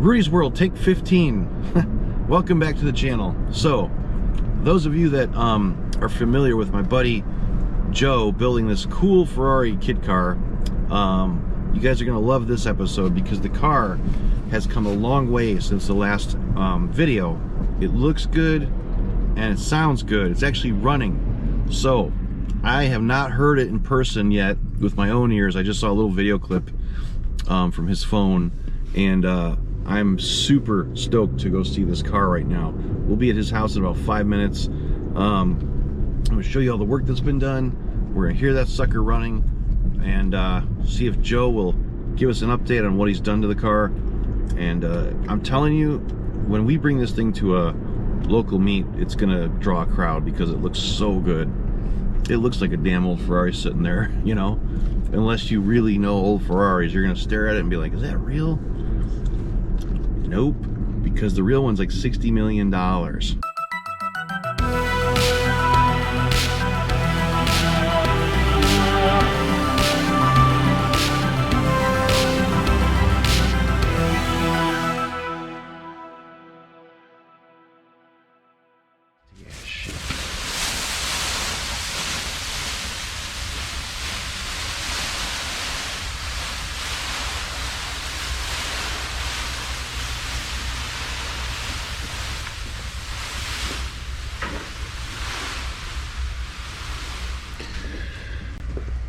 Rudy's World, take 15. Welcome back to the channel. So, those of you that are familiar with my buddy Joe building this cool Ferrari kit car, you guys are gonna love this episode because the car has come a long way since the last video. It looks good and it sounds good. It's actually running. So, I have not heard it in person yet with my own ears. I just saw a little video clip from his phone, and I'm super stoked to go see this car right now. We'll be at his house in about 5 minutes. I'm gonna show you all the work that's been done. We're gonna hear that sucker running and see if Joe will give us an update on what he's done to the car. And I'm telling you, when we bring this thing to a local meet, it's gonna draw a crowd because it looks so good. It looks like a damn old Ferrari sitting there, you know? Unless you really know old Ferraris, you're gonna stare at it and be like, is that real? Nope, because the real one's like $60 million.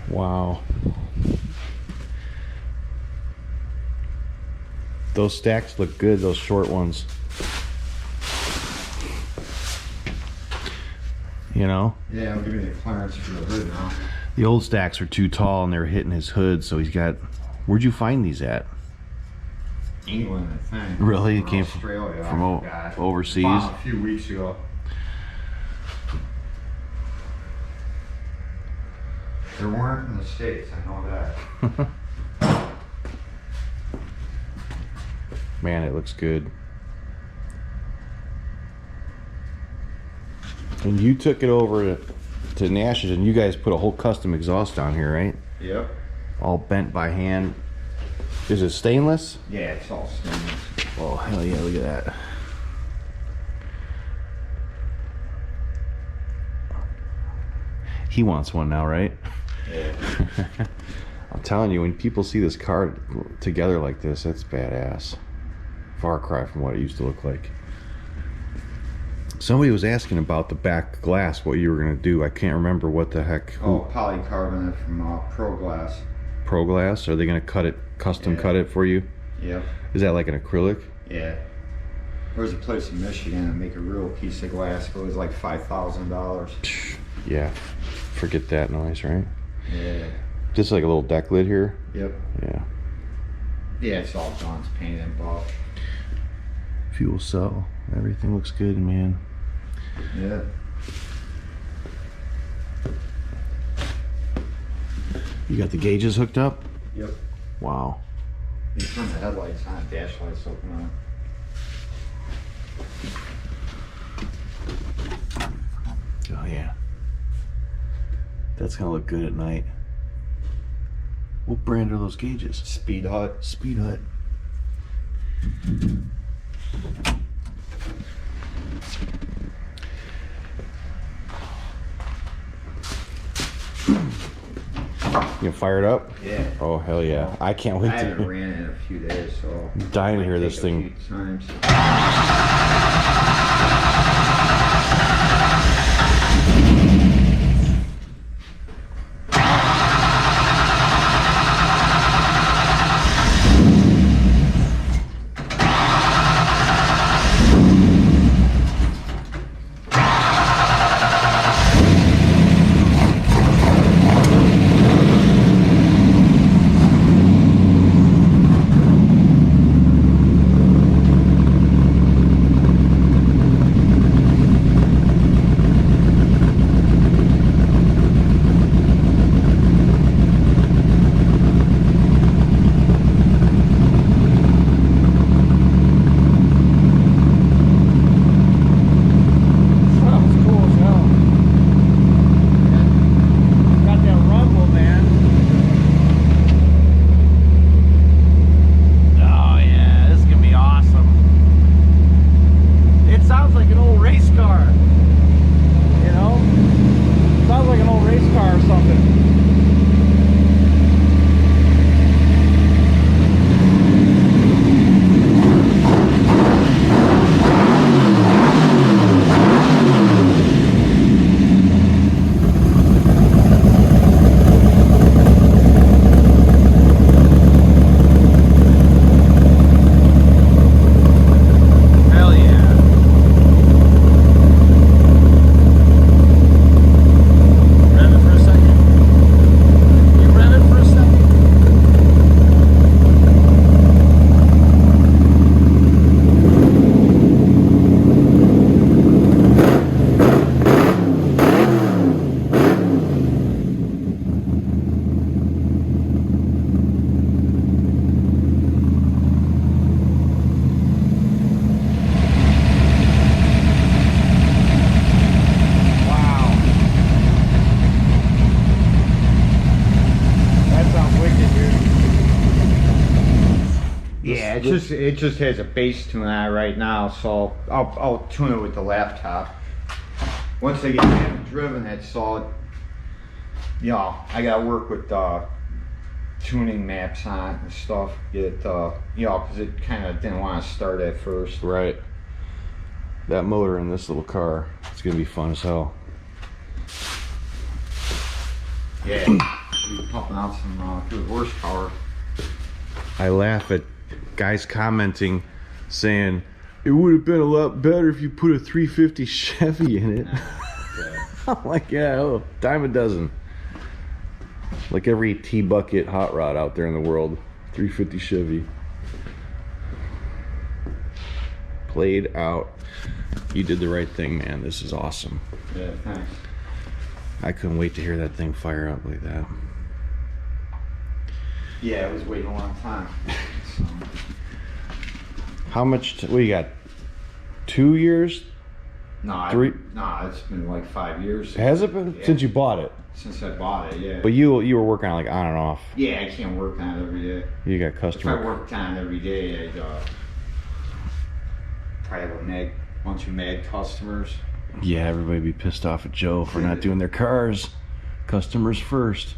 Wow. Those stacks look good, those short ones. You know? Yeah, I'm giving you the clearance for the hood now. The old stacks are too tall and they were hitting his hood, so he's got... Where'd you find these at? England, I think. Really? It came Australia, from overseas? A few weeks ago. There weren't in the States, I know that. Man, it looks good. And you took it over to Nash's and you guys put a whole custom exhaust on here, right? Yep. All bent by hand. Is it stainless? Yeah, it's all stainless. Oh, hell yeah, look at that. He wants one now, right? Yeah. I'm telling you, when people see this car together like this, that's badass. Far cry from what it used to look like. Somebody was asking about the back glass, what you were going to do. I can't remember what the heck. Oh, polycarbonate from Pro Glass. Pro Glass? Are they going to cut it, custom cut it for you? Yep. Is that like an acrylic? Yeah. There's a place in Michigan that make a real piece of glass. It was like $5,000. Yeah. Forget that noise, right? Yeah. Just like a little deck lid here? Yep. Yeah. Yeah, it's all done. It's painted and bought. Fuel cell. Everything looks good, man. Yeah. You got the gauges hooked up? Yep. Wow. You turn the headlights on, dash lights open on. Oh yeah. That's gonna look good at night. What brand are those gauges? Speed Hut. Speed Hut. You fire it up? Yeah. Oh hell yeah! I can't wait I haven't to. ran it in a few days, so I'm dying to hear this thing. A few times. it just has a base tune on it right now, so I'll tune it with the laptop. Once I get it driven, that's all. You know, I gotta work with tuning maps on it and stuff. Get you know, because it kind of didn't want to start at first. Right. That motor in this little car, it's gonna be fun as hell. Yeah, should be pumping out some good horsepower. I laugh at guys commenting saying it would have been a lot better if you put a 350 Chevy in it. I'm like, yeah, oh, dime a dozen. Like every T-bucket hot rod out there in the world, 350 Chevy. Played out. You did the right thing, man. This is awesome. Yeah, thanks. I couldn't wait to hear that thing fire up like that. Yeah, I was waiting a long time. So. How much, what you got? 2 years? No, 3? No, it's been like 5 years. Has it been? Yeah. Since you bought it? Since I bought it, yeah. But you were working on like on and off. Yeah, I can't work on it every day. You got If customer. I worked on it every day, I'd probably have a bunch of mad customers. Yeah, everybody be pissed off at Joe for not doing their cars. Customers first.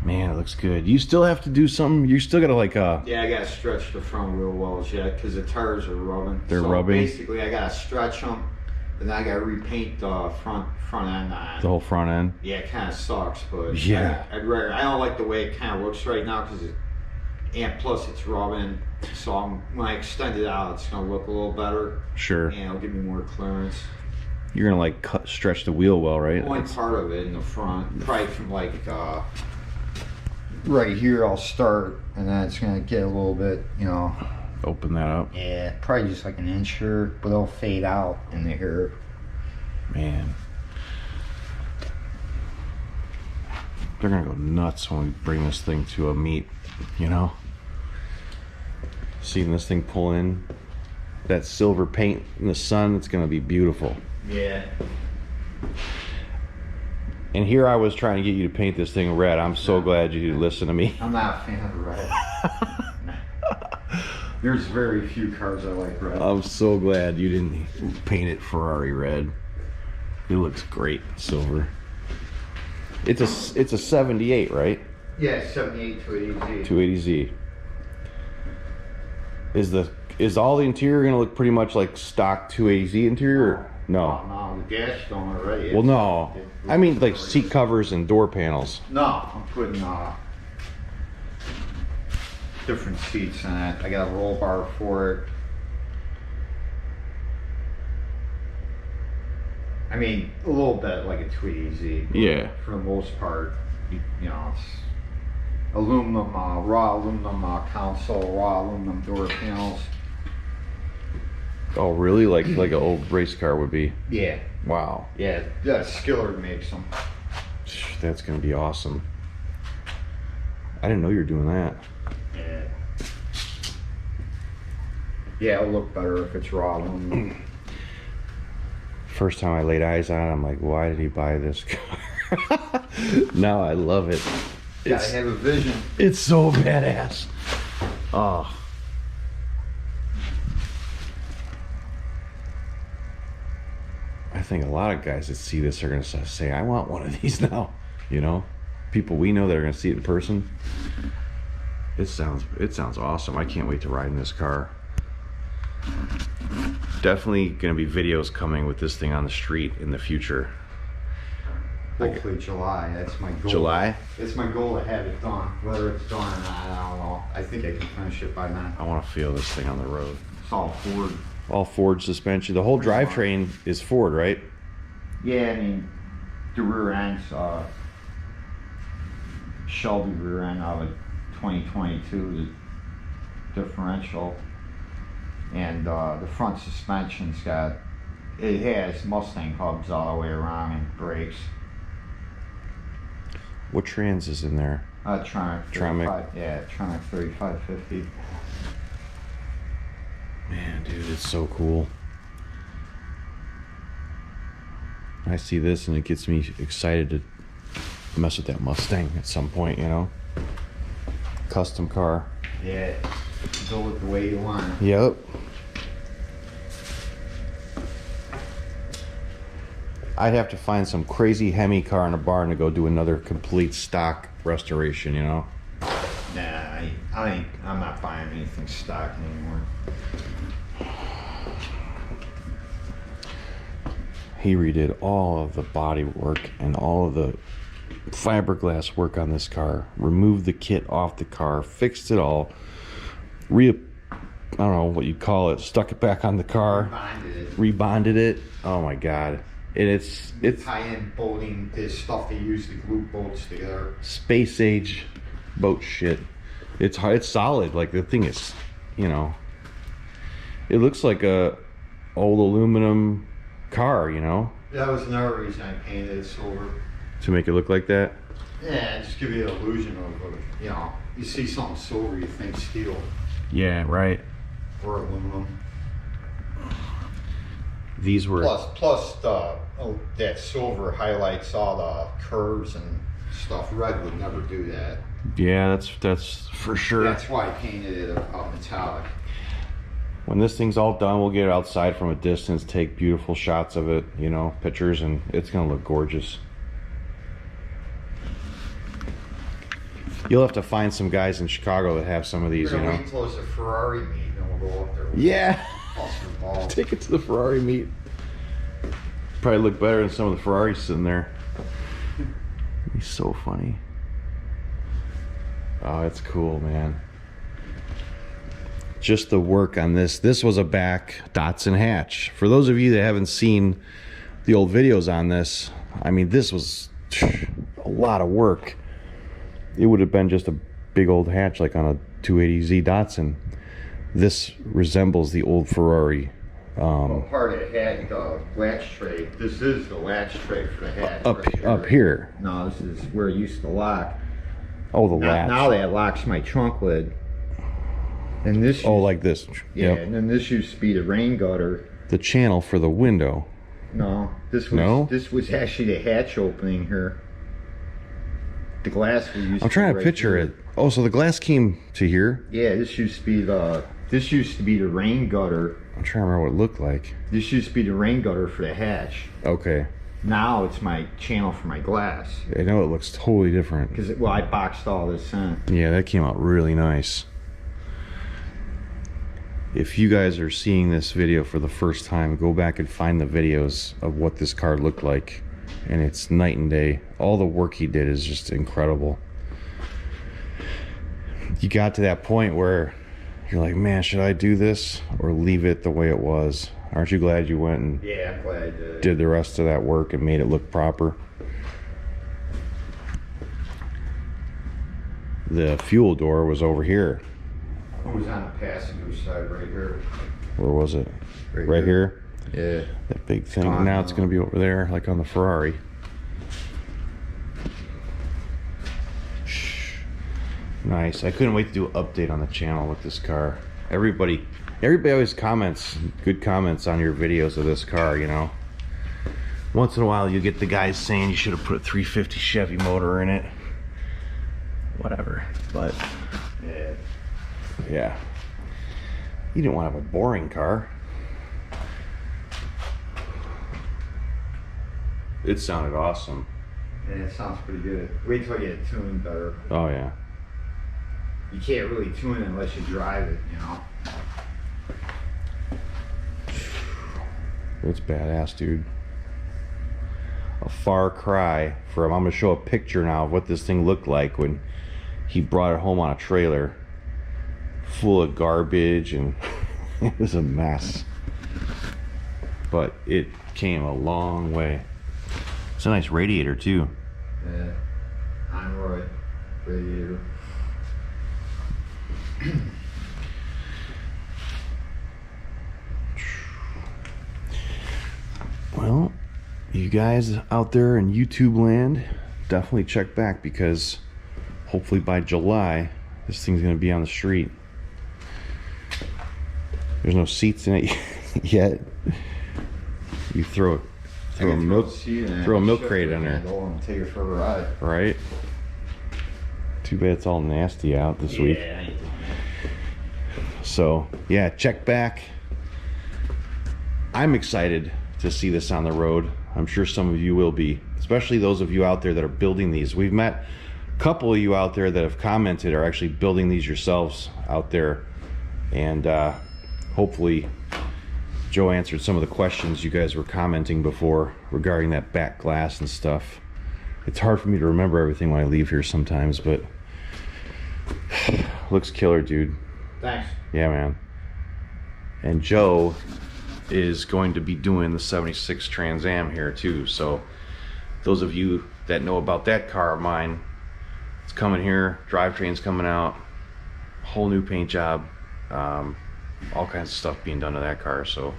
Man, it looks good. You still have to do something. You still gotta like Yeah, I gotta stretch the front wheel wells yet because the tires are rubbing. They're rubbing? Basically, I gotta stretch them, and then I gotta repaint the front end on. the whole front end. Yeah, it kind of sucks, but Yeah. I'd rather. I don't like the way it kind of looks right now because and plus it's rubbing. So when I extend it out, it's gonna look a little better. Sure. And it'll give me more clearance. You're gonna like stretch the wheel well, right? Only part of it in the front, probably from like right here. I'll start, and then it's gonna get a little bit, you know. Open that up. Yeah, probably just like an inch here, but it'll fade out in the here. Man. They're gonna go nuts when we bring this thing to a meet, you know? Seeing this thing pull in, that silver paint in the sun, it's gonna be beautiful. Yeah. And here I was trying to get you to paint this thing red. I'm so glad you listened to me. I'm not a fan of red. There's very few cars I like red. I'm so glad you didn't paint it Ferrari red. It looks great, silver. It's a 78, right? Yeah, 78 280Z. 280Z. Is all the interior gonna look pretty much like stock 280Z interior? Or? No. No, the dash don't already. Well, no. I mean like seat covers and door panels. No, I'm putting different seats in it. I got a roll bar for it. I mean, a little bit like a 280Z. Yeah. For the most part, you know, it's aluminum, raw aluminum console, raw aluminum door panels. Oh, really? Like an old race car would be? Yeah. Wow. Yeah, Skillard makes them. That's gonna be awesome. I didn't know you were doing that. Yeah. Yeah, it'll look better if it's raw aluminum. First time I laid eyes on it, I'm like, why did he buy this car? Now I love it. Gotta have a vision. It's so badass. Oh. I think a lot of guys that see this are gonna say, I want one of these now. You know? People we know that are gonna see it in person. It sounds awesome. I can't wait to ride in this car. Definitely gonna be videos coming with this thing on the street in the future. Hopefully July, that's my goal. July? It's my goal to have it done. Whether it's done or not, I don't know. I think I can finish it by then. I want to feel this thing on the road. It's all Ford. All Ford suspension. The whole drivetrain is Ford, right? Yeah, I mean, the rear end's Shelby rear end out of 2022, the differential. And the front suspension's it has Mustang hubs all the way around and brakes. What trans is in there? Tronic 35, yeah, Tronic 3550. Man, dude, it's so cool. I see this and it gets me excited to mess with that Mustang at some point, you know? Custom car. Yeah, Build it the way you want it. Yep. I'd have to find some crazy Hemi car in a barn to go do another complete stock restoration, you know? Nah, I'm not buying anything stock anymore. He redid all of the body work and all of the fiberglass work on this car, removed the kit off the car, fixed it all, I don't know what you'd call it, stuck it back on the car, rebonded it. Oh my god. And it's high-end bolting, this stuff they use to glue bolts together. Space age boat shit. It's solid. Like the thing is, you know, it looks like a old aluminum car, you know. That was another reason I painted it silver. To make it look like that? Yeah, just give you the illusion of, you know, you see something silver, you think steel. Yeah, right. Or aluminum. These were plus that silver highlights all the curves and stuff. Red would never do that. Yeah, that's for sure. That's why I painted it metallic. When this thing's all done, we'll get it outside from a distance, take beautiful shots of it, you know, pictures, and it's gonna look gorgeous. You'll have to find some guys in Chicago that have some of these, you know. Wait till it's a Ferrari meet, and we'll go up there. Yeah. Balls. Take it to the Ferrari meet. Probably look better than some of the Ferraris sitting there. He's so funny. Oh, it's cool, man. Just the work on this. This was a back Datsun hatch. For those of you that haven't seen the old videos on this, I mean, this was a lot of work. It would have been just a big old hatch like on a 280Z Datsun. This resembles the old Ferrari. Well, part of the hat, the latch tray. This is the latch tray for the hat. Up here. No, this is where it used to lock. Oh, the latch. Now that locks my trunk lid. And this. Like this. Yeah, Yep. and then this used to be the rain gutter. The channel for the window. No, this was this was actually the hatch opening here. The glass we used. I'm trying to right picture here. it. Oh, so the glass came to here? Yeah, this used to be the rain gutter. I'm trying to remember what it looked like. This used to be the rain gutter for the hatch. Okay. Now it's my channel for my glass. I know it looks totally different. Because, well, I boxed all this in. Yeah, that came out really nice. If you guys are seeing this video for the first time, go back and find the videos of what this car looked like. And it's night and day. All the work he did is just incredible. You got to that point where you're like, man, should I do this or leave it the way it was? Aren't you glad you went and Yeah, I'm glad I did the rest of that work and made it look proper? The fuel door was over here. It was on the passenger side right here. Where was it? Right here? Yeah. That big thing. Oh, Now it's going to be over there, like on the Ferrari. Nice. I couldn't wait to do an update on the channel with this car. Everybody always comments, good comments on your videos of this car, you know. Once in a while you get the guys saying you should have put a 350 Chevy motor in it. Whatever. But yeah. You didn't want to have a boring car. It sounded awesome. Yeah, it sounds pretty good. Wait till I get it tuned better. Oh yeah. You can't really tune it unless you drive it, you know. It's badass, dude. A far cry from, I'm gonna show a picture now of what this thing looked like when he brought it home on a trailer full of garbage, and it was a mess. But it came a long way. It's a nice radiator too. Yeah. Android radiator. Well, you guys out there in YouTube land, definitely check back, because hopefully by July this thing's gonna be on the street. There's no seats in it yet. You throw a milk crate in there. And take it for a ride. Right? Too bad it's all nasty out this week. So yeah, check back. I'm excited to see this on the road. I'm sure some of you will be, especially those of you out there that are building these. We've met a couple of you out there that have commented are actually building these yourselves out there, and hopefully Joe answered some of the questions you guys were commenting before regarding that back glass and stuff. It's hard for me to remember everything when I leave here sometimes, but looks killer, dude. Thanks. Yeah, man. And Joe is going to be doing the 76 Trans Am here too, so those of you that know about that car of mine, it's coming here, drivetrain's coming out, whole new paint job, all kinds of stuff being done to that car. So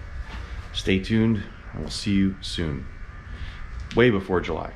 stay tuned, and we'll see you soon, way before July.